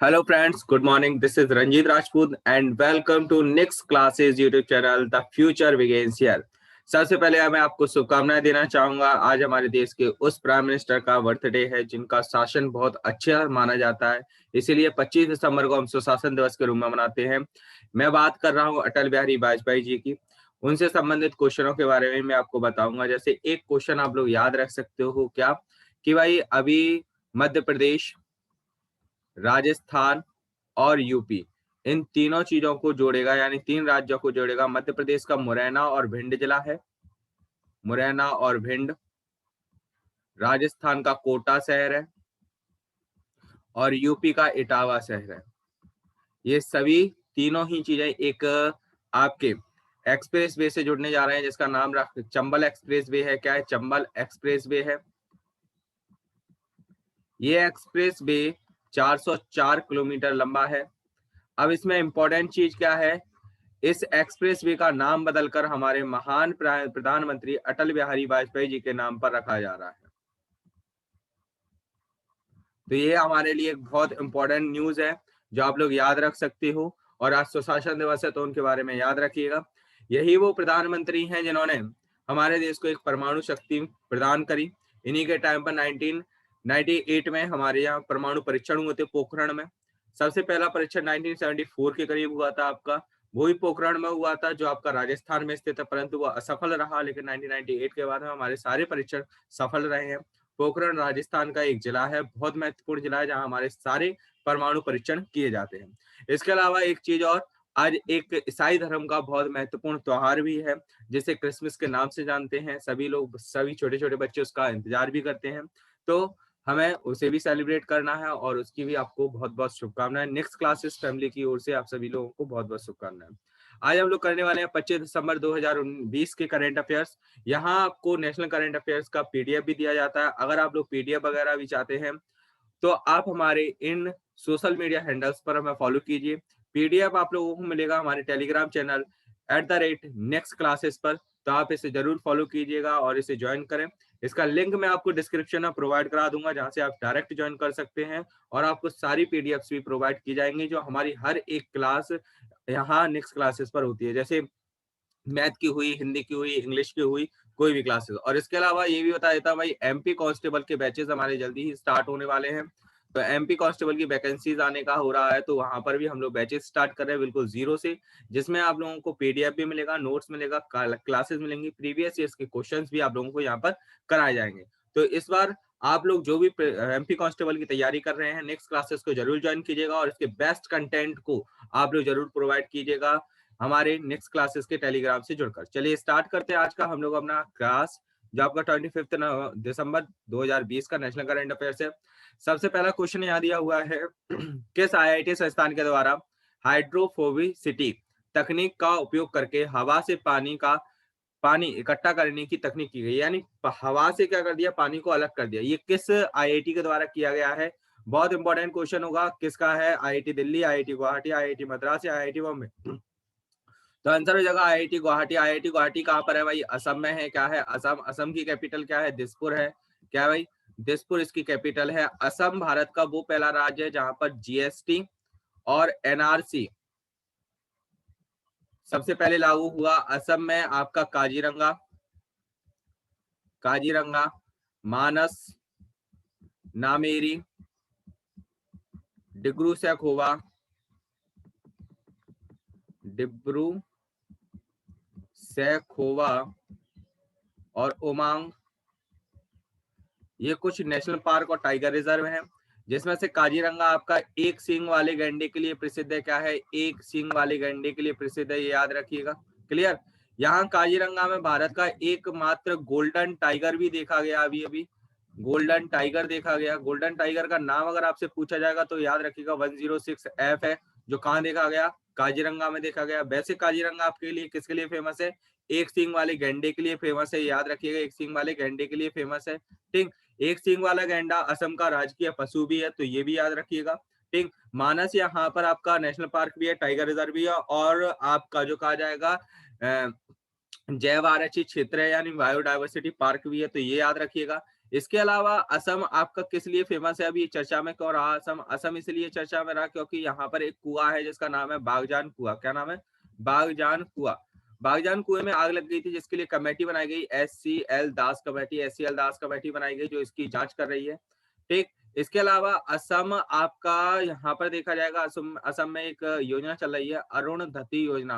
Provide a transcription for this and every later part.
Hello friends, good morning. This is Ranjit Rajput and welcome to Next Classes YouTube channel. The future begins here. सबसे पहले मैं आपको शुभकामनाएं देना चाहूंगा। आज हमारे देश के उस प्राइम मिनिस्टर का बर्थडे है जिनका शासन बहुत अच्छा माना जाता है, इसीलिए 25 दिसंबर को हम सुशासन दिवस के रूप में मनाते हैं। मैं बात कर रहा हूं अटल बिहारी वाजपेयी जी की। उनसे संबंधित क्वेश्चनों के बारे में मैं आपको बताऊंगा। जैसे एक क्वेश्चन आप लोग याद रख सकते हो क्या कि भाई अभी मध्य प्रदेश, राजस्थान और यूपी, इन तीनों चीजों को जोड़ेगा, यानी तीन राज्यों को जोड़ेगा। मध्य प्रदेश का मुरैना और भिंड जिला है, मुरैना और भिंड। राजस्थान का कोटा शहर है और यूपी का इटावा शहर है। ये सभी तीनों ही चीजें एक आपके एक्सप्रेस वे से जुड़ने जा रहे हैं जिसका नाम चंबल एक्सप्रेस वे है। क्या है? चंबल एक्सप्रेस वे है। ये एक्सप्रेस वे 404 किलोमीटर लंबा है। अब इसमें इंपॉर्टेंट चीज क्या है, इस एक्सप्रेस वे का नाम बदलकर हमारे महान प्रधानमंत्री अटल बिहारी वाजपेयी जी के नाम पर रखा जा रहा है। तो ये हमारे लिए एक बहुत इंपॉर्टेंट न्यूज है जो आप लोग याद रख सकते हो। और आज सुशासन दिवस है तो उनके बारे में याद रखिएगा। यही वो प्रधानमंत्री हैं जिन्होंने हमारे देश को एक परमाणु शक्ति प्रदान करी। इन्हीं के टाइम पर 1998 में हमारे यहाँ परमाणु परीक्षण हुए थे पोखरण में। सबसे पहला परीक्षण 1974 के करीब हुआ था आपका, वो भी पोखरण में हुआ था जो आपका राजस्थान में स्थित है, परंतु वो असफल रहा। लेकिन 1998 के बाद में हमारे सारे परीक्षण सफल रहे हैं। पोखरण राजस्थान का एक जिला है, बहुत महत्वपूर्ण जिला है जहां हमारे सारे परमाणु परीक्षण किए जाते हैं। इसके अलावा एक चीज और, आज एक ईसाई धर्म का बहुत महत्वपूर्ण त्योहार भी है जिसे क्रिसमस के नाम से जानते हैं। सभी लोग, सभी छोटे छोटे बच्चे उसका इंतजार भी करते हैं, तो हमें उसे भी सेलिब्रेट करना है और उसकी भी आपको बहुत बहुत शुभकामनाएं। नेक्स्ट क्लासेस फैमिली की ओर से आप सभी लोगों को बहुत बहुत शुभकामनाएं। आज हम लोग करने वाले हैं 25 दिसंबर 2020 के करंट अफेयर्स। यहाँ आपको नेशनल करंट अफेयर्स का पीडीएफ भी दिया जाता है। अगर आप लोग पीडीएफ वगैरह भी चाहते हैं तो आप हमारे इन सोशल मीडिया हैंडल्स पर हमें फॉलो कीजिए। पीडीएफ आप लोगों को मिलेगा हमारे टेलीग्राम चैनल @next classes पर, तो आप इसे जरूर फॉलो कीजिएगा और इसे ज्वाइन करें। इसका लिंक मैं आपको डिस्क्रिप्शन में प्रोवाइड करा दूंगा जहां से आप डायरेक्ट ज्वाइन कर सकते हैं और आपको सारी पीडीएफ भी प्रोवाइड की जाएंगी जो हमारी हर एक क्लास यहाँ नेक्स्ट क्लासेस पर होती है। जैसे मैथ की हुई, हिंदी की हुई, इंग्लिश की हुई, कोई भी क्लासेस। और इसके अलावा ये भी बता देता हूँ भाई, एमपी कांस्टेबल के बैचेस हमारे जल्दी ही स्टार्ट होने वाले हैं। तो एमपी कांस्टेबल की वैकेंसीज आने का हो रहा है, तो वहां पर भी हम लोग बैचेस स्टार्ट कर रहे हैं बिल्कुल जीरो से, जिसमें आप लोगों को पीडीएफ भी मिलेगा, नोट्स मिलेगा, क्लासेस मिलेंगी, प्रीवियस ईयर्स के क्वेश्चंस भी आप लोगों को यहाँ पर कराए जाएंगे। तो इस बार आप लोग जो भी एमपी कांस्टेबल की तैयारी कर रहे हैं, नेक्स्ट क्लासेस को जरूर ज्वाइन कीजिएगा और इसके बेस्ट कंटेंट को आप लोग जरूर प्रोवाइड कीजिएगा हमारे नेक्स्ट क्लासेस के टेलीग्राम से जुड़कर। चलिए स्टार्ट करते हैं आज का हम लोग अपना क्लास, जो आपका 25 दिसंबर 2020 का नेशनल करंट अफेयर्स है। सबसे पहला क्वेश्चन यहाँ दिया हुआ है किस आईआईटी संस्थान के द्वारा हाइड्रोफोबिसिटी तकनीक का उपयोग करके हवा से पानी इकट्ठा करने की तकनीक की गई, यानी हवा से क्या कर दिया, पानी को अलग कर दिया। ये किस आईआईटी के द्वारा किया गया है? बहुत इंपॉर्टेंट क्वेश्चन होगा। किसका है? IIT Delhi, IIT Guwahati, IIT Madras या आईआईटी बॉम्बे? तो आंसर हो जाएगा आईआईटी गुवाहाटी। आईआईटी गुवाहाटी कहाँ पर है भाई? असम में है। क्या है? असम। असम की कैपिटल क्या है? दिसपुर है। क्या है भाई? दिसपुर इसकी कैपिटल है। असम भारत का वो पहला राज्य है जहां पर जीएसटी और एनआरसी सबसे पहले लागू हुआ। असम में आपका काजीरंगा, मानस, नामेरी, डिब्रू सैखोवा, और उमांग, ये कुछ नेशनल पार्क और टाइगर रिजर्व हैं, जिसमें से काजीरंगा आपका एक सींग वाले गैंडे के लिए प्रसिद्ध है। क्या है? एक सींग वाले गैंडे के लिए प्रसिद्ध है, ये याद रखिएगा। क्लियर? यहाँ काजीरंगा में भारत का एकमात्र गोल्डन टाइगर भी देखा गया। अभी गोल्डन टाइगर देखा गया। गोल्डन टाइगर का नाम अगर आपसे पूछा जाएगा तो याद रखिएगा 106F है, जो कहाँ देखा गया? काजीरंगा में देखा गया। वैसे काजीरंगा आपके लिए किसके लिए फेमस है? एक सींग वाले गैंडे के लिए फेमस है, याद रखिएगा। एक सींग वाले गैंडे के लिए फेमस है। ठीक, एक सींग वाला गैंडा असम का राजकीय पशु भी है, तो ये भी याद रखिएगा। ठीक, मानस यहाँ पर आपका नेशनल पार्क भी है, टाइगर रिजर्व भी है, और आपका जो कहा जाएगा जैव आरक्षित क्षेत्र है, यानी बायोडायवर्सिटी पार्क भी है, तो ये याद रखिएगा। इसके अलावा असम आपका किस लिए फेमस है, अभी चर्चा में क्यों रहा असम? असम इसलिए चर्चा में रहा क्योंकि यहाँ पर एक कुआं है जिसका नाम है बागजान कुआं। क्या नाम है? बागजान कुआं। बागजान कुएं में आग लग गई थी, जिसके लिए कमेटी बनाई गई, SCL दास कमेटी, SCL दास कमेटी बनाई गई जो इसकी जांच कर रही है। ठीक। इसके अलावा असम आपका यहाँ पर देखा जाएगा, असम असम में एक योजना चल रही है अरुणधति योजना।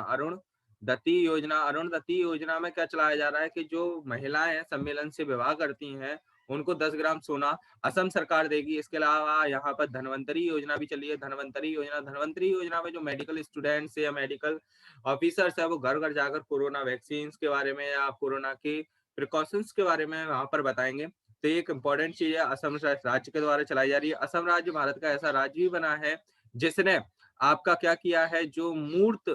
अरुणधति योजना में क्या चलाया जा रहा है कि जो महिलाएं सम्मेलन से विवाह करती हैं उनको 10 ग्राम सोना असम सरकार देगी। इसके अलावा यहाँ पर धनवंतरी योजना भी चली है। धनवंतरी योजना में जो मेडिकल स्टूडेंट्स या मेडिकल ऑफिसर्स है वो घर घर जाकर कोरोना वैक्सीन के बारे में या कोरोना के प्रिकॉशंस के बारे में वहां पर बताएंगे। तो ये एक इम्पोर्टेंट चीज है, असम राज्य के द्वारा चलाई जा रही है। असम राज्य भारत का ऐसा राज्य भी बना है जिसने आपका क्या किया है, जो मूर्त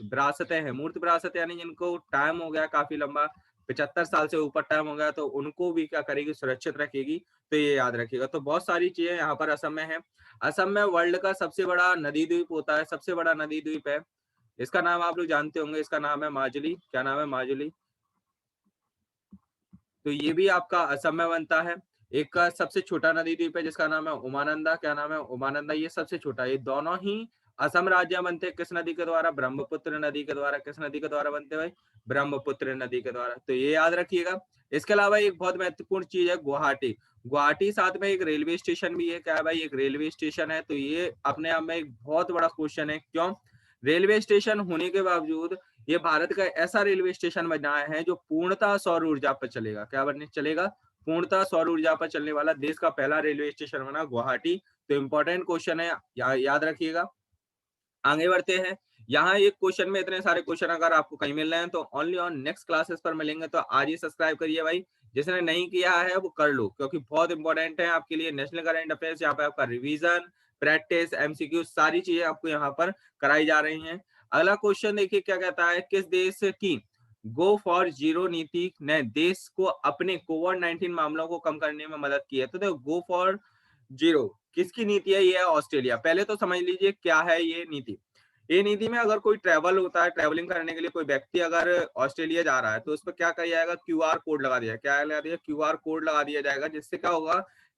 विरासतें हैं, मूर्त विरासत यानी जिनको टाइम हो गया काफी लंबा, 75 साल से ऊपर टाइम हो गया, तो उनको भी क्या करेगी, सुरक्षित रखेगी। तो ये याद रखिएगा। तो बहुत सारी चीजें यहाँ पर असम में है। असम में वर्ल्ड का सबसे बड़ा नदी द्वीप होता है, सबसे बड़ा नदी द्वीप है, इसका नाम आप लोग जानते होंगे, इसका नाम है माजुली। क्या नाम है? माजुली। तो ये भी आपका असम में बनता है। एक का सबसे छोटा नदी द्वीप है जिसका नाम है उमानंदा। क्या नाम है? उमानंदा। ये सबसे छोटा। ये दोनों ही असम राज्य बनते हैं किस नदी के द्वारा? ब्रह्मपुत्र नदी के द्वारा। किस नदी के द्वारा बनते हैं भाई? ब्रह्मपुत्र नदी के द्वारा। तो ये याद रखिएगा। इसके अलावा एक बहुत महत्वपूर्ण चीज है गुवाहाटी। गुवाहाटी साथ में एक रेलवे स्टेशन भी है। क्या है भाई? एक रेलवे स्टेशन है। तो ये अपने आप में एक बहुत बड़ा क्वेश्चन है। क्यों? रेलवे स्टेशन होने के बावजूद ये भारत का ऐसा रेलवे स्टेशन बनाया है जो पूर्णतः सौर ऊर्जा पर चलेगा। क्या बनने चलेगा? पूर्णतः सौर ऊर्जा पर चलने वाला देश का पहला रेलवे स्टेशन बना गुवाहाटी। तो इंपॉर्टेंट क्वेश्चन है, याद रखिएगा। आगे बढ़ते हैं। यहाँ एक क्वेश्चन में इतने सारे क्वेश्चन अगर आपको कहीं मिल रहे हैं तो ओनली ऑन नेक्स्ट क्लासेस पर मिलेंगे। तो आज ही सब्सक्राइब करिए भाई, जिसने नहीं किया है वो कर लो, क्योंकि बहुत इंपॉर्टेंट है आपके लिए नेशनल करंट अफेयर्स। यहाँ पे आपका रिवीजन, प्रैक्टिस, MCQ सारी चीजें आपको यहाँ पर कराई जा रही हैं। अगला क्वेश्चन देखिए क्या कहता है, किस देश की गो फॉर जीरो नीति ने देश को अपने कोविड-19 मामलों को कम करने में मदद की है? तो देखो, गो फॉर जीरो किसकी नीति है? ये है ऑस्ट्रेलिया। पहले तो समझ लीजिए क्या है ये नीति। ये नीति में अगर कोई ट्रैवल होता है, ट्रैवलिंग करने के लिए कोई व्यक्ति अगर ऑस्ट्रेलिया जा रहा है तो उस पर क्या किया जाएगा? QR कोड लगा दिया। क्या लगा दिया? QR कोड लगा दिया जाएगा, जिससे क्या होगा,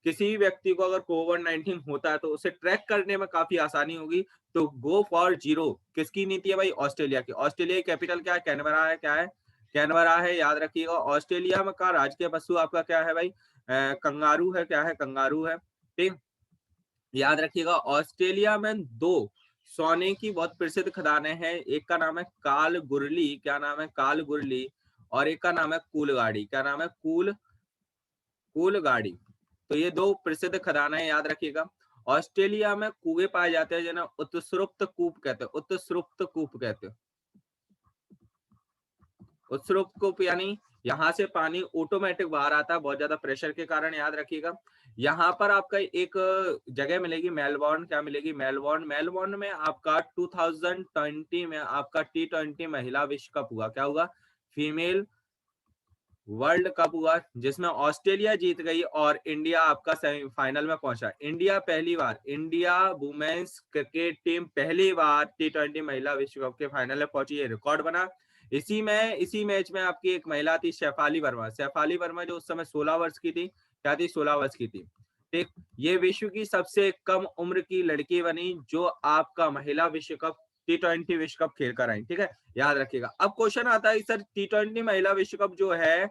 किसी भी व्यक्ति को अगर कोविड-19 होता है तो उसे ट्रैक करने में काफी आसानी होगी। तो गो फॉर जीरो किसकी नीति है भाई? ऑस्ट्रेलिया की। ऑस्ट्रेलिया की कैपिटल क्या है? कैनबरा है। क्या है? कैनबरा है, याद रखिएगा। ऑस्ट्रेलिया में का राजकीय पशु आपका क्या है भाई? कंगारू है। क्या है? कंगारू है। ठीक, याद रखिएगा। ऑस्ट्रेलिया में दो सोने की बहुत प्रसिद्ध खदानें हैं, एक का नाम है कालगुरली। क्या नाम है? कालगुरली। और एक का नाम है कूलगाड़ी। क्या नाम है? कूलगाड़ी। तो ये दो प्रसिद्ध खदानें याद रखिएगा। ऑस्ट्रेलिया में कुएं पाए जाते हैं जिन्हें उत्सुप्त कूप कहते हैं। उत्सुप्त कूप कहते हैं। उत्सुप्त कूप यानी यहाँ से पानी ऑटोमेटिक बाहर आता है बहुत ज्यादा प्रेशर के कारण, याद रखिएगा। यहाँ पर आपका एक जगह मिलेगी मेलबोर्न। क्या मिलेगी? मेलबोर्न। मेलबोर्न में आपका 2020 में आपका T20 महिला विश्व कप हुआ। क्या हुआ? फीमेल वर्ल्ड कप हुआ, जिसमें ऑस्ट्रेलिया जीत गई और इंडिया आपका सेमीफाइनल में पहुंचा। इंडिया वुमेन्स क्रिकेट टीम पहली बार T20 महिला विश्व कप के फाइनल में पहुंची। ये रिकॉर्ड बना। इसी मैच में आपकी एक महिला थी, शेफाली वर्मा, जो उस समय 16 वर्ष की थी। क्या थी? 16 वर्ष की थी। ठीक, ये विश्व की सबसे कम उम्र की लड़की बनी जो आपका महिला विश्व कप T20 विश्व कप खेल कर आई। ठीक है, याद रखिएगा। अब क्वेश्चन आता है सर, T20 महिला विश्व कप जो है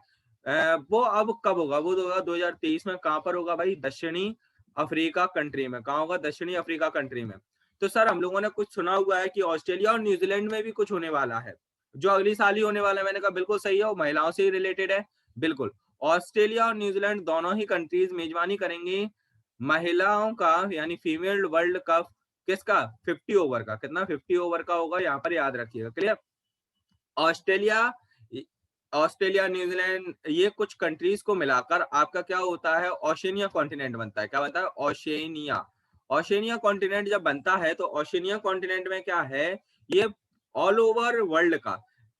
वो अब कब होगा? वो होगा 2023 में। कहां पर होगा भाई? दक्षिणी अफ्रीका कंट्री में। कहां होगा? दक्षिणी अफ्रीका कंट्री में। तो सर हम लोगों ने कुछ सुना हुआ है कि ऑस्ट्रेलिया और न्यूजीलैंड में भी कुछ होने वाला है, जो अगली साल ही होने वाला है। मैंने कहा बिल्कुल सही है, वो महिलाओं से ही रिलेटेड है। बिल्कुल, ऑस्ट्रेलिया और न्यूजीलैंड दोनों ही कंट्रीज मेजबानी करेंगी महिलाओं का, यानी फीमेल वर्ल्ड कप। किसका? 50 ओवर का। कितना? 50 ओवर का होगा, यहाँ पर याद रखिएगा। क्लियर? ऑस्ट्रेलिया, न्यूजीलैंड, ये कुछ कंट्रीज को मिलाकर आपका क्या होता है? ओशिनिया कॉन्टिनेंट बनता है। क्या बनता है? ओशिनिया कॉन्टिनेंट जब बनता है तो ओशिनिया कॉन्टिनेंट में क्या है? ये ऑल ओवर वर्ल्ड का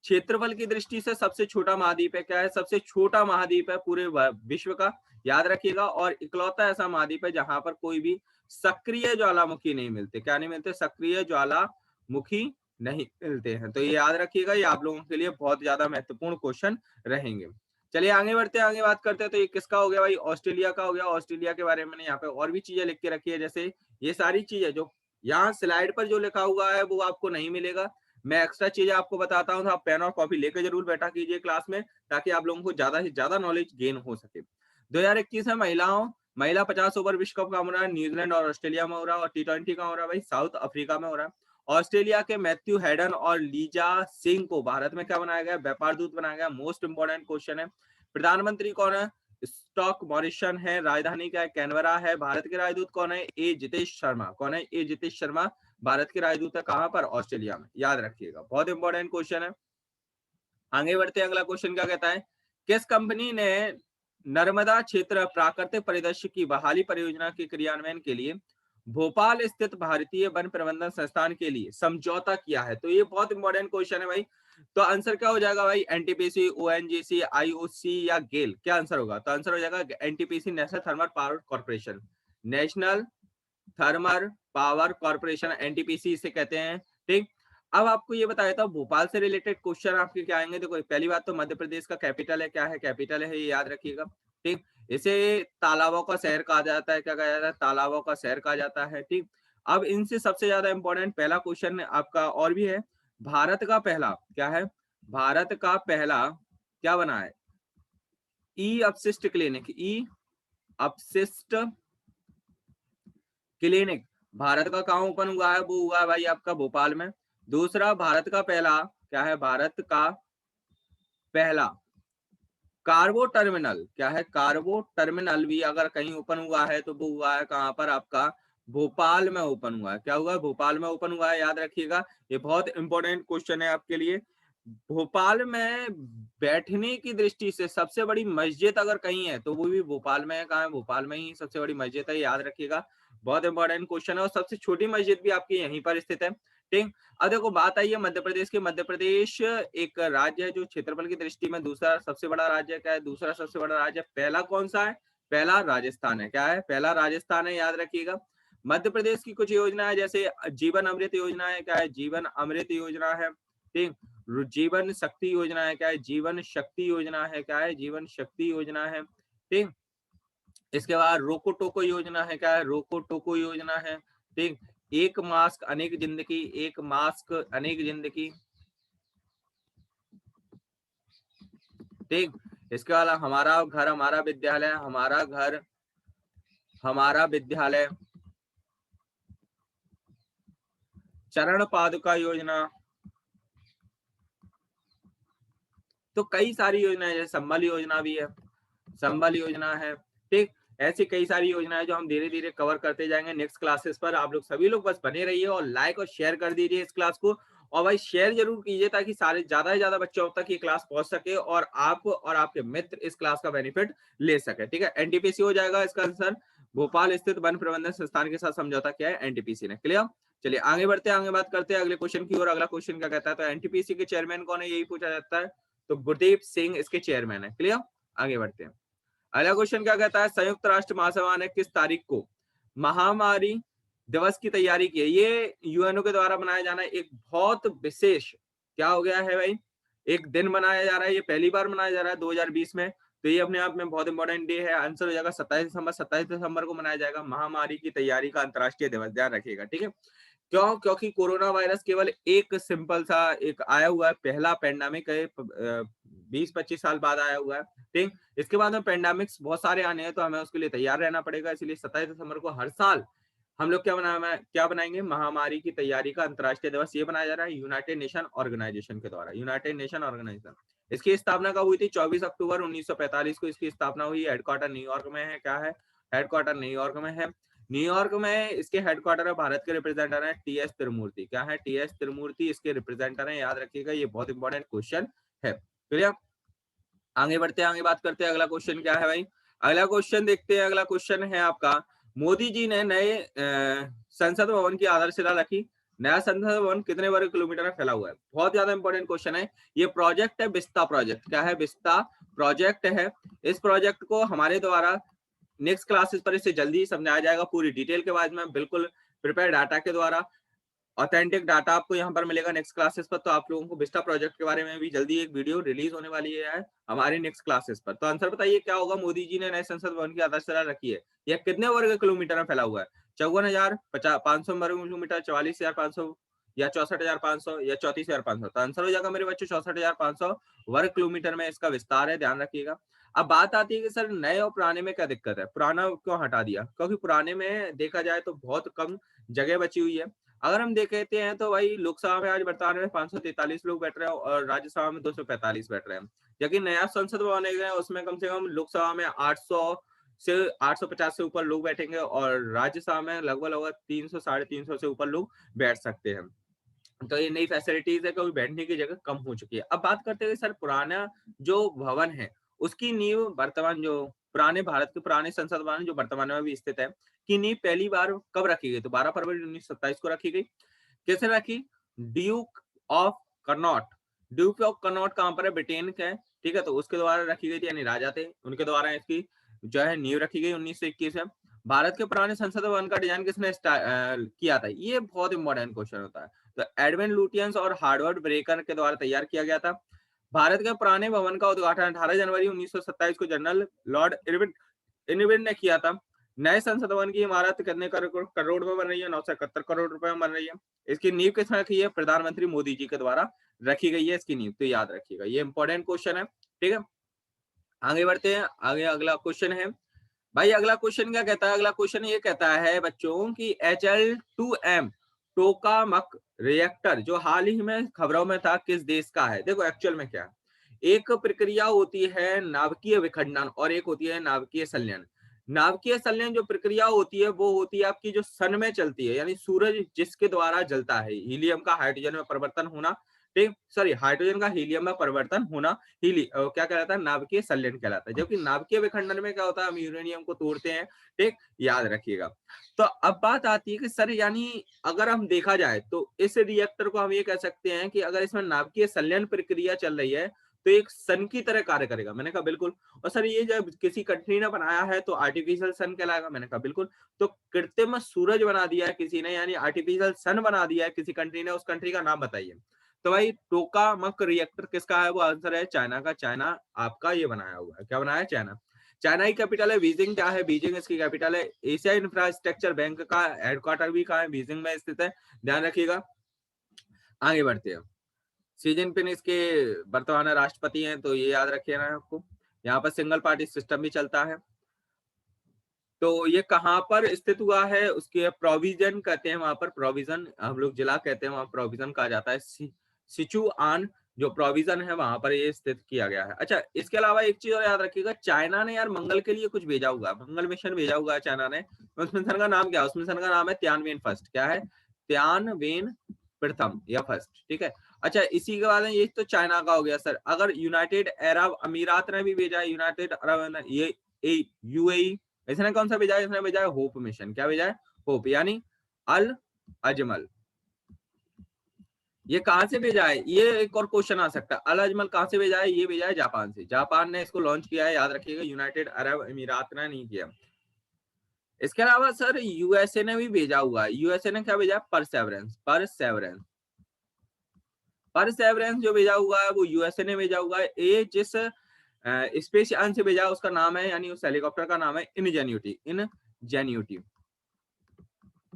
क्षेत्रफल की दृष्टि से सबसे छोटा महाद्वीप है। क्या है? सबसे छोटा महाद्वीप है पूरे विश्व का, याद रखिएगा। और इकलौता ऐसा महाद्वीप है जहां पर कोई भी सक्रिय ज्वालामुखी नहीं मिलते। क्या नहीं मिलते? सक्रिय ज्वालामुखी नहीं मिलते हैं। तो ये याद रखिएगा, ये आप लोगों के लिए बहुत ज्यादा महत्वपूर्ण क्वेश्चन रहेंगे। चलिए आगे बढ़ते हैं, आगे बात करते हैं। तो ये किसका हो गया भाई, ऑस्ट्रेलिया का हो गया। ऑस्ट्रेलिया के बारे में मैंने यहाँ पे और भी चीजें लिख के रखी है, जैसे ये सारी चीजें जो यहाँ स्लाइड पर जो लिखा हुआ है वो आपको नहीं मिलेगा। मैं एक्स्ट्रा चीजें आपको बताता हूँ, तो आप पेन और कॉपी लेकर जरूर बैठा कीजिए क्लास में, ताकि आप लोगों को ज्यादा से ज्यादा नॉलेज गेन हो सके। 2021 में महिला 50 ओवर विश्व कप का हो रहा है, न्यूजीलैंड और ऑस्ट्रेलिया में हो रहा है। और T20 का हो रहा है भाई साउथ अफ्रीका में हो रहा है। ऑस्ट्रेलिया के मैथ्यू हेडन और लीजा सिंह को भारत में क्या बनाया गया, व्यापार दूत बनाया गया। मोस्ट इंपोर्टेंट क्वेश्चन है। प्रधानमंत्री कौन है, स्टॉक मॉरिसन है। राजधानी क्या है, कैनबरा है। भारत के राजदूत कौन है, ए जितेश शर्मा। कौन है, ए जितेश शर्मा भारत के राजदूत है। कहां पर, ऑस्ट्रेलिया में, याद रखिएगा, बहुत इंपॉर्टेंट क्वेश्चन है। आगे बढ़ते हैं, अगला क्वेश्चन क्या कहता है, किस कंपनी ने नर्मदा क्षेत्र प्राकृतिक परिदृश्य की बहाली परियोजना के क्रियान्वयन के लिए भोपाल स्थित भारतीय वन प्रबंधन संस्थान के लिए समझौता किया है। तो ये बहुत इंपॉर्टेंट क्वेश्चन है भाई। तो आंसर क्या हो जाएगा भाई, एनटीपीसी, ओएनजीसी, आईओसी या गेल, क्या आंसर होगा, तो आंसर हो जाएगा NTPC, national thermal power corporation. National thermal power corporation, NTPC इसे कहते हैं। ठीक, अब आपको ये बताया था भोपाल से रिलेटेड क्वेश्चन आपके क्या आएंगे। देखो पहली बात तो मध्य प्रदेश का कैपिटल है, क्या है, कैपिटल है, ये याद रखिएगा। ठीक, इसे तालाबों का शहर कहा जाता है, क्या कहा जाता है, तालाबों का शहर कहा जाता है। ठीक, अब इनसे सबसे ज्यादा इंपॉर्टेंट पहला क्वेश्चन आपका और भी है, भारत का पहला क्या है, भारत का पहला क्या बना है, ई अपशिष्ट क्लिनिक, ई अपशिष्ट क्लिनिक भारत का कहाँ ओपन हुआ है, वो हुआ है भाई आपका भोपाल में। दूसरा, भारत का पहला क्या है, भारत का पहला कार्गो टर्मिनल क्या है, कार्गो टर्मिनल भी अगर कहीं ओपन हुआ है तो वो हुआ है कहां पर, आपका भोपाल में ओपन हुआ है। क्या हुआ है, भोपाल में ओपन हुआ है, याद रखिएगा, ये बहुत इंपॉर्टेंट क्वेश्चन है आपके लिए। भोपाल में बैठने की दृष्टि से सबसे बड़ी मस्जिद अगर कहीं है तो वो भी भोपाल में है। कहाँ है, भोपाल में ही सबसे बड़ी मस्जिद है, याद रखिएगा, बहुत इंपॉर्टेंट क्वेश्चन है। और सबसे छोटी मस्जिद भी आपकी यहीं पर स्थित है। ठीक, अब देखो बात आई है मध्य प्रदेश की। मध्य प्रदेश एक राज्य है जो क्षेत्रफल की दृष्टि में दूसरा सबसे बड़ा राज्य है। क्या है, दूसरा सबसे बड़ा राज्य, पहला कौन सा है, पहला राजस्थान है। क्या है, पहला राजस्थान है, याद रखिएगा। मध्य प्रदेश की कुछ योजना है, जैसे जीवन अमृत योजना है, क्या है, जीवन अमृत योजना है। ठीक, जीवन शक्ति योजना है, क्या है, जीवन शक्ति योजना है, क्या है, जीवन शक्ति योजना है। ठीक, इसके बाद रोको टोको योजना है, क्या है, रोको टोको योजना है। ठीक, एक मास्क अनेक जिंदगी, एक मास्क अनेक जिंदगी। ठीक, इसके बाद हमारा घर हमारा विद्यालय, हमारा घर हमारा विद्यालय, चरण पादुका योजना। तो कई सारी योजनाएं, जैसे संबल योजना भी है, संबल योजना है। ठीक, ऐसी कई सारी योजनाएं जो हम धीरे धीरे कवर करते जाएंगे नेक्स्ट क्लासेस पर। आप लोग सभी लोग बस बने रहिए और लाइक और शेयर कर दीजिए इस क्लास को। और भाई शेयर जरूर कीजिए ताकि सारे ज्यादा से ज्यादा बच्चों तक ये क्लास पहुंच सके और आप और आपके मित्र इस क्लास का बेनिफिट ले सके। ठीक है, एनटीपीसी हो जाएगा इसका आंसर। भोपाल स्थित वन प्रबंधन संस्थान के साथ समझौता किया है एनटीपीसी ने। क्लियर, चलिए आगे बढ़ते हैं, आगे बात करते हैं अगले क्वेश्चन की। और अगला क्वेश्चन क्या कहता है, तो एनटीपीसी के चेयरमैन कौन है, यही पूछा जाता है। तो गुरदीप सिंह इसके चेयरमैन है। क्लियर, आगे बढ़ते हैं। अगला क्वेश्चन क्या कहता है, संयुक्त राष्ट्र महासभा ने किस तारीख को महामारी दिवस की तैयारी की है। ये यूएनओ के द्वारा बनाया जाना एक बहुत विशेष क्या हो गया है भाई, एक दिन मनाया जा रहा है। ये पहली बार मनाया जा रहा है 2020 में। तो ये अपने आप में बहुत इंपॉर्टेंट डे है। आंसर हो जाएगा 27 दिसंबर को मनाया जाएगा महामारी की तैयारी का अंतर्राष्ट्रीय दिवस, ध्यान रखिएगा। ठीक है, क्यों, क्योंकि कोरोना वायरस केवल एक सिंपल सा एक आया हुआ है, पहला पेंडेमिक है, 20-25 साल बाद आया हुआ है। ठीक, इसके बाद में पेंडेमिक्स बहुत सारे आने हैं, तो हमें उसके लिए तैयार रहना पड़ेगा। इसलिए 27 दिसंबर को हर साल हम लोग क्या बनाएंगे, महामारी की तैयारी का अंतर्राष्ट्रीय दिवस ये बनाया जा रहा है यूनाइटेड नेशन ऑर्गेनाइजेशन के द्वारा। यूनाइटेड नेशन ऑर्गेनाइजेशन, इसकी स्थापना कब हुई थी, 24 अक्टूबर 1945 को इसकी स्थापना हुई। हेडक्वार्टर न्यूयॉर्क में है, क्या है, हेडक्वार्टर न्यूयॉर्क में है। न्यूयॉर्क में इसके हेडक्वार्टर है, भारत के रिप्रेजेंटर है टीएस त्रिमूर्ति। क्या है, टीएस त्रिमूर्ति इसके रिप्रेजेंटर है, याद रखिएगा, ये बहुत इंपॉर्टेंट क्वेश्चन है। क्लियर, आगे बढ़ते हैं, आगे बात करते हैं। अगला क्वेश्चन क्या है भाई, अगला क्वेश्चन देखते हैं। अगला क्वेश्चन है आपका, मोदी जी ने नए संसद भवन की आधारशिला रखी। नया संसद भवन कितने वर्ग किलोमीटर में फैला हुआ है, बहुत ज्यादा इंपॉर्टेंट क्वेश्चन है। ये प्रोजेक्ट है विस्ता प्रोजेक्ट। क्या है, विस्ता प्रोजेक्ट है। इस प्रोजेक्ट को हमारे द्वारा नेक्स्ट क्लासेस पर इसे जल्दी समझाया जाएगा पूरी डिटेल के बाद में, बिल्कुल प्रिपेयर डाटा के द्वारा। ऑथेंटिक डाटा आपको यहाँ पर मिलेगा नेक्स्ट क्लासेस पर। तो आप लोगों को विस्टा प्रोजेक्ट के बारे में भी जल्दी एक वीडियो रिलीज होने वाली है हमारी नेक्स्ट क्लासेस पर। तो आंसर बताइए क्या होगा? मोदी जी ने नए संसद भवन की आधारशिला रखी है, यह कितने वर्ग किलोमीटर में फैला हुआ है? 54,500 वर्ग किलोमीटर, 44,500 या 64,500 या 34,500? तो आंसर हो जाएगा मेरे बच्चों 64,500 वर्ग किलोमीटर में इसका विस्तार है, ध्यान रखिएगा। अब बात आती है कि सर नए और पुराने में क्या दिक्कत है? पुराना क्यों हटा दिया? क्योंकि पुराने में देखा जाए तो बहुत कम जगह बची हुई है। अगर हम देखते हैं तो भाई लोकसभा में आज वर्तमान में 543 लोग बैठ रहे हैं और राज्यसभा में 245 बैठ रहे हैं। जबकि नया संसद भवन है उसमें कम से कम लोकसभा में 800 से 850 से ऊपर लोग बैठेंगे और राज्यसभा में लगभग 300 350 से ऊपर लोग बैठ सकते हैं। तो ये नई फैसिलिटीज है, क्योंकि बैठने की जगह कम हो चुकी है। अब बात करते हैं सर पुराना जो भवन है उसकी नींव वर्तमान जो पुराने भारत के पुराने संसद भवन जो वर्तमान में भी स्थित है की नींव पहली बार कब रखी गई? तो 12 फरवरी 1927 को रखी गई। किसने रखी? Duke of Connaught. Duke of Connaught कहां पर है? ब्रिटेन का है, ठीक है। तो उसके द्वारा रखी गई थी, यानी राजा थे उनके द्वारा इसकी जो है नींव रखी गई 1921 में। भारत के पुराने संसद भवन का डिजाइन किसने किया था? ये बहुत इंपॉर्टेंट क्वेश्चन होता है। तो एडविन लुटियंस और हार्वर्ड ब्रेकर के द्वारा तैयार किया गया था। भारत के पुराने भवन का उद्घाटन 18 जनवरी 1927 को जनरल लॉर्ड इरविन ने किया था। नए संसद भवन की इमारत कितने करोड़ में बन रही है? 971 करोड़ रुपए में बन रही है। इसकी नींव किसने रखी है? प्रधानमंत्री मोदी जी के द्वारा रखी गई है इसकी नींव, तो याद रखिएगा, ये इंपॉर्टेंट क्वेश्चन है, ठीक है। आगे बढ़ते हैं, आगे अगला क्वेश्चन है भाई। अगला क्वेश्चन क्या कहता है? अगला क्वेश्चन ये कहता है बच्चों की HL2M टोकामक रिएक्टर जो हाल ही में खबरों में था किस देश का है? देखो एक्चुअल में क्या है, एक प्रक्रिया होती है नाभिकीय विखंडन और एक होती है नाभिकीय संलयन। नाभिकीय संलयन जो प्रक्रिया होती है वो होती है आपकी जो सन में चलती है, यानी सूरज जिसके द्वारा जलता है, हीलियम का हाइड्रोजन में परिवर्तन होना, ठीक, सॉरी हाइड्रोजन का हीलियम में परिवर्तन होना क्या कहलाता है? नाभिकीय संलयन कहलाता है। जबकि नाभिकीय विखंडन में क्या होता है? हम यूरेनियम को तोड़ते हैं, ठीक, याद रखिएगा। तो अब बात आती है कि सर यानी अगर हम देखा जाए तो इस रिएक्टर को हम ये कह सकते हैं कि अगर इसमें नाभिकीय संलयन प्रक्रिया चल रही है तो एक सन की तरह कार्य करेगा। मैंने कहा बिल्कुल। और सर ये जब किसी कंट्री ने बनाया है तो आर्टिफिशियल सन कहलाएगा। मैंने कहा बिल्कुल। तो कृत्रिम सूरज बना दिया है किसी ने, यानी आर्टिफिशियल सन बना दिया है किसी कंट्री ने, उस कंट्री का नाम बताइए। तो भाई टोकामक रिएक्टर किसका है? वो आंसर है चाइना का। चाइना आपका ये बनाया हुआ है। क्या बनाया है? चाइना। चाइना की कैपिटल है बीजिंग। क्या है? बीजिंग इसकी कैपिटल है। एशिया इंफ्रास्ट्रक्चर बैंक का हेडक्वार्टर भी कहाँ है? बीजिंग में स्थित है, ध्यान रखिएगा। आगे बढ़ते हैं। शी जिनपिंग इसके वर्तमान राष्ट्रपति हैं, तो ये याद रखिए ना आपको। यहाँ पर सिंगल पार्टी सिस्टम भी चलता है। तो ये कहाँ पर स्थित हुआ है? उसके प्रोविजन कहते हैं वहां पर, प्रोविजन हम लोग जिला कहते हैं, वहां प्रोविजन कहा जाता है। सिचुआन जो प्रोविजन है वहां पर ये स्थित किया गया है। अच्छा, इसके अलावा एक चीज और याद रखिएगा, चाइना ने यार मंगल के लिए कुछ भेजा हुआ है, मंगल मिशन भेजा हुआ है चाइना ने। उस मिशन का नाम क्या है? उस मिशन का नाम है तियानवेन फर्स्ट। क्या है? तियानवेन प्रथम या फर्स्ट, ठीक है। अच्छा, इसी के बाद ये तो चाइना का हो गया सर। अगर यूनाइटेड अरब अमीरात ने भी भेजा है, यूनाइटेड अरब ये यूएई, इसने कौन सा भेजा है? इसने भेजा है होप मिशन। क्या भेजा है? होप, यानी अल अजमल। ये कहां से भेजा है? ये एक और क्वेश्चन आ सकता है, अल अजमल कहां से भेजा है? ये भेजा है जापान से। जापान ने इसको लॉन्च किया है, याद रखिएगा, यूनाइटेड अरब अमीरात ने नहीं किया। इसके अलावा सर यूएसए ने भी भेजा हुआ है। यूएसए ने क्या भेजा है? परसेवरेंस। परसेवरेंस, परसेवरेंस जो भेजा हुआ है वो यूएसए ने भेजा हुआ है। ये जिस स्पेस यान से भेजा उसका नाम है, यानी उस हेलीकॉप्टर का नाम है इनजेन्यूटी। इनजेन्यूटी,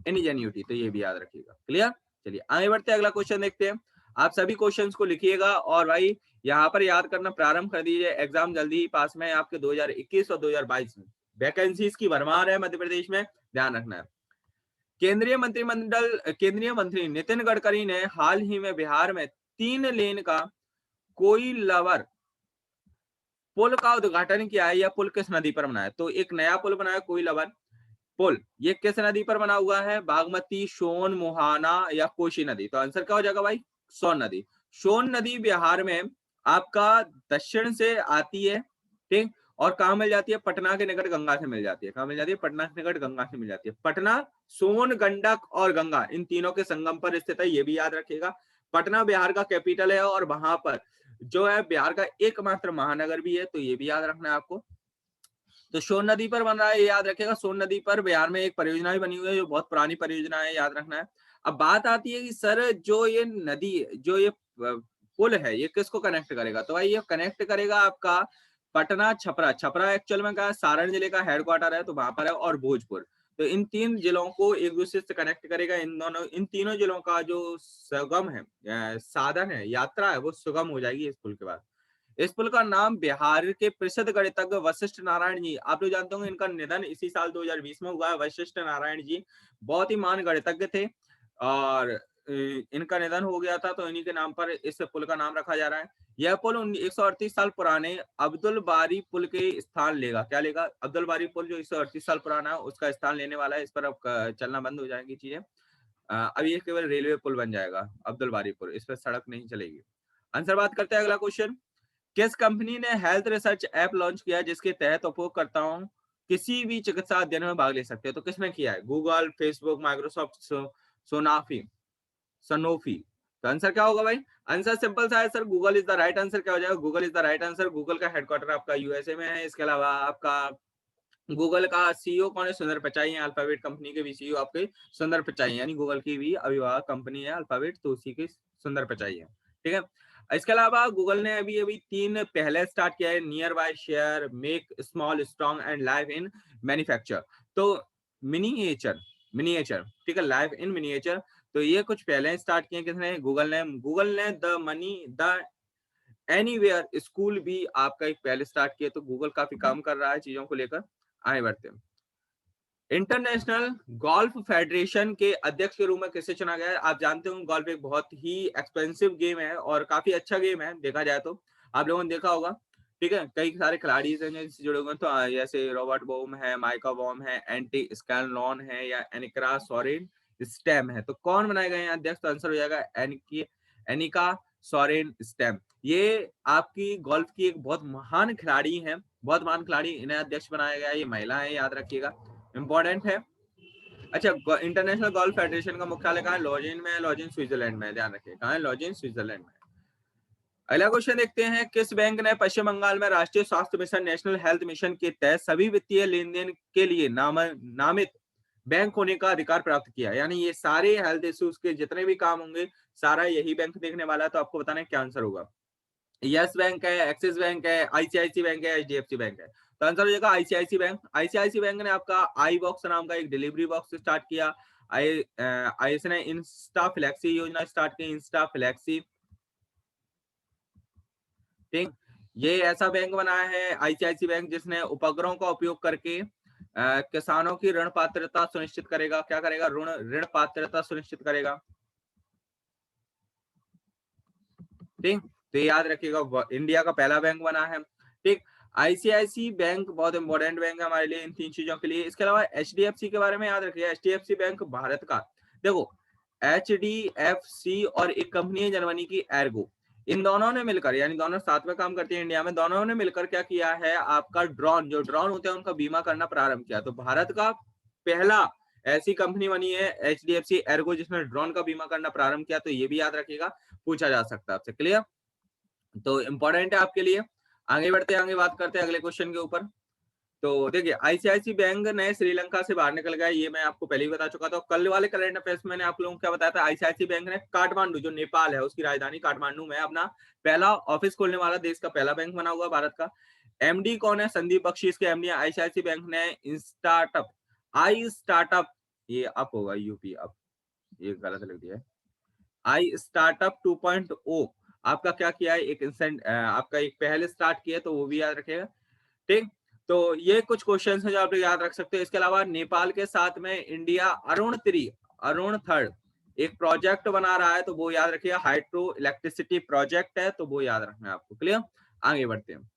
इनजेन्यूटी, तो ये भी याद रखिएगा। क्लियर? चलिए आगे बढ़ते हैं, अगला क्वेश्चन देखते हैं। आप सभी क्वेश्चंस को लिखिएगा और भाई यहाँ पर याद करना प्रारंभ कर दीजिए। एग्जाम जल्दी ही पास में आपके 2021 और 2022 में वैकेंसीज की भरमार है मध्य प्रदेश में, ध्यान रखना है। केंद्रीय मंत्री नितिन गडकरी ने हाल ही में बिहार में 3 लेन का कोइलवर पुल का उद्घाटन किया है। यह पुल किस नदी पर बना है? तो एक नया पुल बना है कोइलवर पुल। ये किस नदी पर बना हुआ है? बागमती, सोन, मोहाना या कोशी नदी? तो आंसर क्या हो जाएगा भाई? सोन नदी। सोन नदी बिहार में आपका दक्षिण से आती है, ठीक, और कहां मिल जाती है? पटना के निकट गंगा से मिल जाती है। कहां मिल जाती है? पटना के निकट गंगा से मिल जाती है। पटना, सोन, गंडक और गंगा, इन तीनों के संगम पर स्थित है, ये भी याद रखिएगा। पटना बिहार का कैपिटल है और वहां पर जो है बिहार का एकमात्र महानगर भी है, तो ये भी याद रखना है आपको। तो सोन नदी पर बन रहा है, ये याद रखिएगा। सोन नदी पर बिहार में एक परियोजना भी बनी हुई है जो बहुत पुरानी परियोजना है, याद रखना है। अब बात आती है कि सर जो ये नदी, जो ये पुल है, ये किसको कनेक्ट करेगा? तो भाई ये कनेक्ट करेगा आपका पटना छपरा। छपरा एक्चुअल में क्या है, सारण जिले का हेडक्वार्टर है, तो वहां पर है, और भोजपुर। तो इन 3 जिलों को एक दूसरे से कनेक्ट करेगा। इन तीनों जिलों का जो सुगम है साधन है, यात्रा है, वो सुगम हो जाएगी इस पुल के बाद। इस पुल का नाम बिहार के प्रसिद्ध गणितज्ञ वशिष्ठ नारायण जी, आप लोग जानते होंगे, इनका निधन इसी साल 2020 में हुआ है। वशिष्ठ नारायण जी बहुत ही महान गणितज्ञ थे, और इनका निधन हो गया था, तो इन्हीं के नाम पर इस पुल का नाम रखा जा रहा है। यह पुल 138 साल पुराने अब्दुल बारी पुल के स्थान लेगा। क्या लेगा? अब्दुल बारी पुल जो 138 साल पुराना है, उसका स्थान लेने वाला है। इस पर अब चलना बंद हो जाएंगी चीजें। अब ये केवल रेलवे पुल बन जाएगा अब्दुल बारी पुल, इस पर सड़क नहीं चलेगी। आंसर बात करते हैं अगला क्वेश्चन। किस कंपनी ने हेल्थ रिसर्च ऐप लॉन्च किया जिसके तहत उपयोगकर्ताओं किसी भी चिकित्सा अध्ययन में भाग ले सकते हैं? तो किसने किया है? Google, Facebook, Microsoft, Sanofi, Sanofi. तो आंसर क्या होगा भाई? आंसर सिंपल सा है sir, Google is the right answer. क्या हो जाएगा? Google is the right answer. Google का हेडक्वार्टर आपका यूएसए में है। इसके अलावा आपका गूगल का सीईओ कौन है? सुंदर पिचाई है। अल्फाबेट कंपनी के भी सीईओ आपके सुंदर पिचाई, यानी गूगल की भी अभिभावक कंपनी है अल्फाबेट, तो उसी की सुंदर पिचाई है। ठीक है। इसके अलावा गूगल ने अभी अभी 3 पहले स्टार्ट किया है, near by, share, make small strong and live in manufacture. तो मिनिएचर, मिनिएचर, ठीक है, लाइव इन मिनिएचर। तो ये कुछ पहले स्टार्ट किए किसने? गूगल ने। गूगल ने the money the anywhere school भी आपका एक पहले स्टार्ट किया। तो गूगल काफी काम कर रहा है चीजों को लेकर। आगे बढ़ते हैं। इंटरनेशनल गोल्फ फेडरेशन के अध्यक्ष के रूप में किसे चुना गया है? आप जानते हो गोल्फ एक बहुत ही एक्सपेंसिव गेम है और काफी अच्छा गेम है देखा जाए तो, आप लोगों ने देखा होगा। ठीक है, कई सारे खिलाड़ी हैं जिनसे जुड़े हुए हैं, तो जैसे रॉबर्ट बॉम है, माइका बॉम है, एंटी स्कैनलॉन है, या एनिका सोरेन स्टेम है। तो कौन बनाए गए हैं अध्यक्ष? तो आंसर हो जाएगा एनिका सोरेन स्टेम। ये आपकी गोल्फ की एक बहुत महान खिलाड़ी है, बहुत महान खिलाड़ी, इन्हें अध्यक्ष बनाया गया है। ये महिला है, याद रखिएगा, इंपॉर्टेंट है। अच्छा, इंटरनेशनल गोल्फ फेडरेशन का मुख्यालय कहाँ है? लॉजिन में है, लॉजिन स्विट्जरलैंड में, ध्यान रखिए कहाँ है? लॉजिन स्विट्जरलैंड में। अगला क्वेश्चन देखते हैं। किस बैंक ने पश्चिम बंगाल में राष्ट्रीय स्वास्थ्य मिशन, नेशनल हेल्थ मिशन के तहत सभी वित्तीय लेन देन के लिए नामित बैंक होने का अधिकार प्राप्त किया? यानी ये सारे हेल्थ इश्यूज के जितने भी काम होंगे, सारा यही बैंक देखने वाला है। तो आपको बताना है क्या आंसर होगा। यस बैंक है, एक्सिस बैंक है, आईसीआईसी बैंक है, एचडीएफसी बैंक है। तो आंसर हो जाएगा आईसीआईसी बैंक। आईसीआईसी बैंक ने आपका आई बॉक्स नाम का एक डिलीवरी बॉक्स स्टार्ट किया। इसने इंस्टा फ्लेक्सी योजना स्टार्ट की, इंस्टा फ्लेक्सी। ठीक, ये ऐसा बैंक बनाया है आईसीआईसी बैंक जिसने उपग्रहों का उपयोग करके किसानों की ऋण पात्रता सुनिश्चित करेगा। क्या करेगा? ऋण पात्रता सुनिश्चित करेगा। ठीक, तो याद रखिएगा, इंडिया का पहला बैंक बना है। ठीक, आईसीआईसी बैंक बहुत इंपॉर्टेंट बैंक है हमारे लिए इन 3 चीजों के लिए। इसके अलावा एचडीएफसी के बारे में याद रखिएगा। एचडीएफसी बैंक भारत का, देखो, एचडीएफसी और एक कंपनी है जर्मनी की एर्गो, इन दोनों ने मिलकर, यानी दोनों साथ में काम करती है इंडिया में, दोनों ने मिलकर क्या किया है, आपका ड्रोन, जो ड्रोन होते हैं उनका बीमा करना प्रारंभ किया। तो भारत का पहला ऐसी कंपनी बनी है एचडीएफसी एर्गो जिसने ड्रोन का बीमा करना प्रारंभ किया। तो ये भी याद रखिएगा, पूछा जा सकता है आपसे। क्लियर? तो इंपॉर्टेंट है आपके लिए। आगे बढ़ते हैं, आगे बात करते हैं अगले क्वेश्चन के ऊपर। तो देखिए, आईसीआईसी बैंक ने श्रीलंका से बाहर निकल गया, ये मैं आपको पहले ही बता चुका था। कल वाले करंट अफेयर्स में मैंने आप लोगों को क्या बताया था? आईसीआईसी बैंक ने काठमांडू, जो नेपाल है उसकी राजधानी काठमांडू में, अपना पहला ऑफिस खोलने वाला देश का पहला बैंक बना हुआ भारत का। एमडी कौन है? संदीप बख्शी इसके एमडी। आईसीआईसी बैंक ने स्टार्टअप, आई स्टार्टअप, ये अप होगा यूपी अप, ये गलत लिख दिया है। आई स्टार्टअप 2.0 आपका क्या किया है? एक इंसेंट आपका एक पहले स्टार्ट किया, तो वो भी याद रखेगा। ठीक, तो ये कुछ क्वेश्चंस हैं जो आप याद रख सकते हो। इसके अलावा नेपाल के साथ में इंडिया अरुण थर्ड एक प्रोजेक्ट बना रहा है, तो वो याद रखिएगा, हाइड्रो इलेक्ट्रिसिटी प्रोजेक्ट है, तो वो याद रखना है आपको। क्लियर? आगे बढ़ते हैं,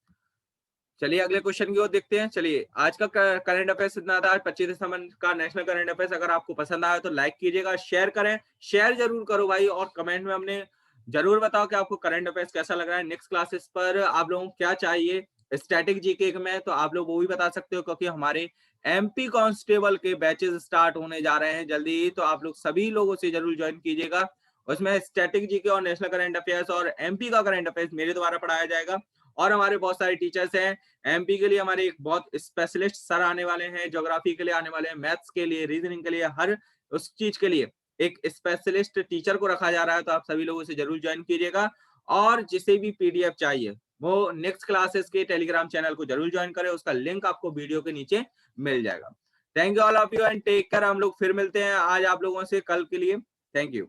चलिए अगले क्वेश्चन की ओर देखते हैं। चलिए, आज का करंट अफेयर्स इतना था, 25 दिसंबर का नेशनल करंट अफेयर्स। अगर आपको पसंद आया तो लाइक कीजिएगा, शेयर करें, शेयर जरूर करो भाई, और कमेंट में हमने जरूर बताओ कि आपको करंट अफेयर्स कैसा लग रहा है। नेक्स्ट क्लासेस पर आप लोगों को क्या चाहिए स्टैटिक जीके में, तो आप लोग वो भी बता सकते हो, क्योंकि हमारे एमपी कांस्टेबल के बैचेस स्टार्ट होने जा रहे हैं जल्दी ही, तो आप लोग सभी लोगों से जरूर ज्वाइन कीजिएगा। उसमें स्टैटिक जीके और नेशनल करंट अफेयर्स और एमपी का करंट अफेयर्स मेरे द्वारा पढ़ाया जाएगा, और हमारे बहुत सारे टीचर्स हैं। एमपी के लिए हमारे एक बहुत स्पेशलिस्ट सर आने वाले हैं, ज्योग्राफी के लिए आने वाले हैं, मैथ्स के लिए, रीजनिंग के लिए, हर उस चीज के लिए एक स्पेशलिस्ट टीचर को रखा जा रहा है। तो आप सभी लोगों से जरूर ज्वाइन कीजिएगा। और जिसे भी पीडीएफ चाहिए वो नेक्स्ट क्लासेस के टेलीग्राम चैनल को जरूर ज्वाइन करें, उसका लिंक आपको वीडियो के नीचे मिल जाएगा। Thank you all of you and take care. हम लोग फिर मिलते हैं आज आप लोगों से कल के लिए। Thank you.